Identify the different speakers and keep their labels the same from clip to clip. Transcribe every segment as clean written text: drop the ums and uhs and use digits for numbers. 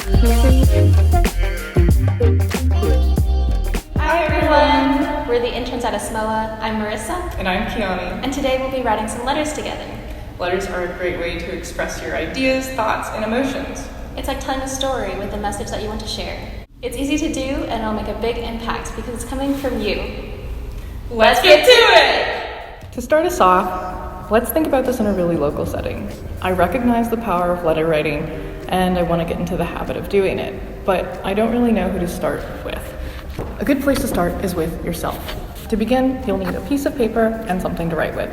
Speaker 1: Hi everyone! We're the interns at ESMoA. I'm Marisa.
Speaker 2: And I'm Kiani.
Speaker 1: And today we'll be writing some letters together.
Speaker 2: Letters are a great way to express your ideas, thoughts, and emotions.
Speaker 1: It's like telling a story with a message that you want to share. It's easy to do and it'll make a big impact because it's coming from you. Let's get to it!
Speaker 2: To start us off, let's think about this in a really local setting. I recognize the power of letter writing and I want to get into the habit of doing it, but I don't really know who to start with. A good place to start is with yourself. To begin, you'll need a piece of paper and something to write with.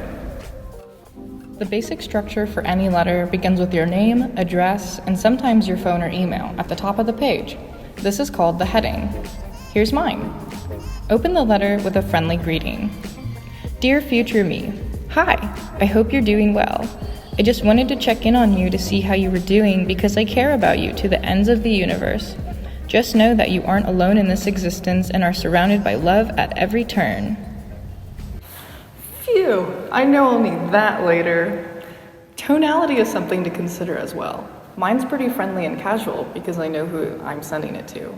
Speaker 2: The basic structure for any letter begins with your name, address, and sometimes your phone or email at the top of the page. This is called the heading. Here's mine. Open the letter with a friendly greeting. Dear future me, hi, I hope you're doing well. I just wanted to check in on you to see how you were doing because I care about you to the ends of the universe. Just know that you aren't alone in this existence and are surrounded by love at every turn. Phew, I know I'll need that later. Tonality is something to consider as well. Mine's pretty friendly and casual because I know who I'm sending it to.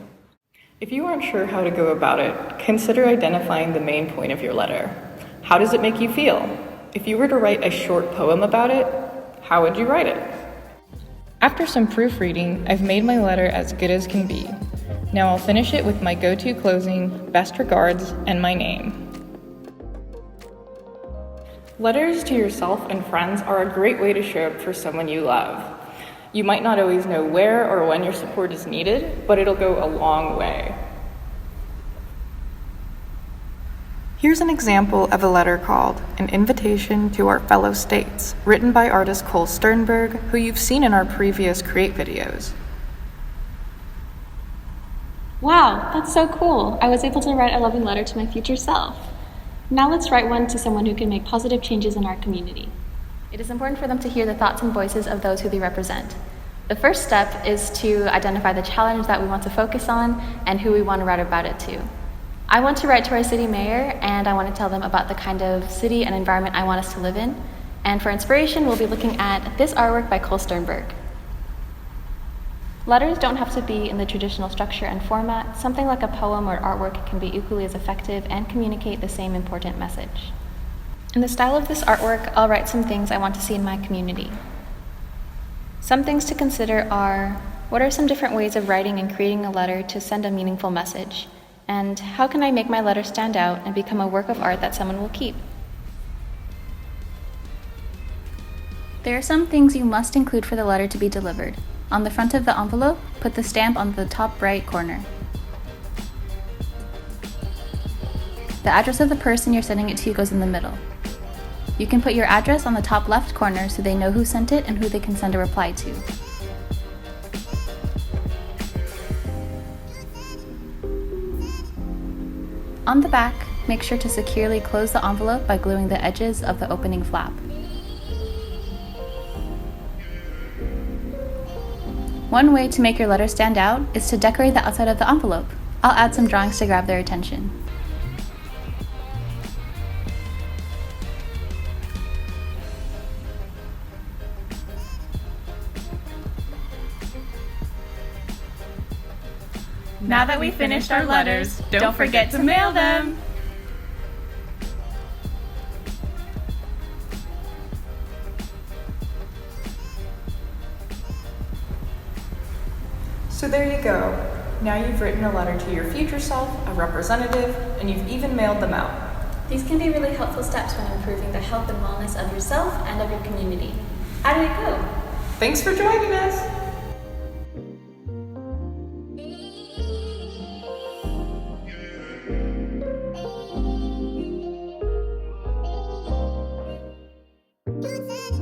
Speaker 2: If you aren't sure how to go about it, consider identifying the main point of your letter. How does it make you feel? If you were to write a short poem about it, how would you write it? After some proofreading, I've made my letter as good as can be. Now I'll finish it with my go-to closing, best regards, and my name. Letters to yourself and friends are a great way to show up for someone you love. You might not always know where or when your support is needed, but it'll go a long way. Here's an example of a letter called An Invitation to Our Fellow States, written by artist Cole Sternberg, who you've seen in our previous Create videos.
Speaker 1: Wow, that's so cool. I was able to write a loving letter to my future self. Now let's write one to someone who can make positive changes in our community. It is important for them to hear the thoughts and voices of those who they represent. The first step is to identify the challenge that we want to focus on and who we want to write about it to. I want to write to our city mayor, and I want to tell them about the kind of city and environment I want us to live in. And for inspiration, we'll be looking at this artwork by Cole Sternberg. Letters don't have to be in the traditional structure and format. Something like a poem or artwork can be equally as effective and communicate the same important message. In the style of this artwork, I'll write some things I want to see in my community. Some things to consider are, what are some different ways of writing and creating a letter to send a meaningful message? And how can I make my letter stand out and become a work of art that someone will keep? There are some things you must include for the letter to be delivered. On the front of the envelope, put the stamp on the top right corner. The address of the person you're sending it to goes in the middle. You can put your address on the top left corner so they know who sent it and who they can send a reply to. On the back, make sure to securely close the envelope by gluing the edges of the opening flap. One way to make your letter stand out is to decorate the outside of the envelope. I'll add some drawings to grab their attention.
Speaker 3: Now that we've finished our letters, don't forget to mail them!
Speaker 2: So there you go. Now you've written a letter to your future self, a representative, and you've even mailed them out.
Speaker 1: These can be really helpful steps when improving the health and wellness of yourself and of your community. How did it go?
Speaker 2: Thanks for joining us!